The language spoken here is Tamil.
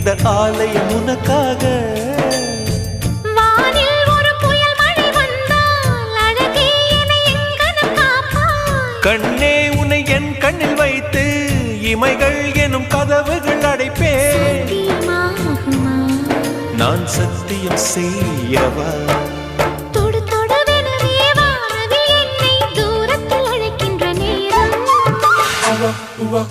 இந்த ஆலயம் உனக்காக. வானில் ஒரு புயல் மழை வந்தால் அழகே என்னை எங்கனம் காப்பாய். கண்ணே உன்னை என் கண்ணில் வைத்து இமைகள் எனும் கதவுகள் அடைப்பேன். சத்தியமாகுமா? நான் சத்தியம் செய்யவா? தொடு தொடுவெனவே வானவில் என்னை தூரத்தில் அழைக்கின்ற நேரம். உவா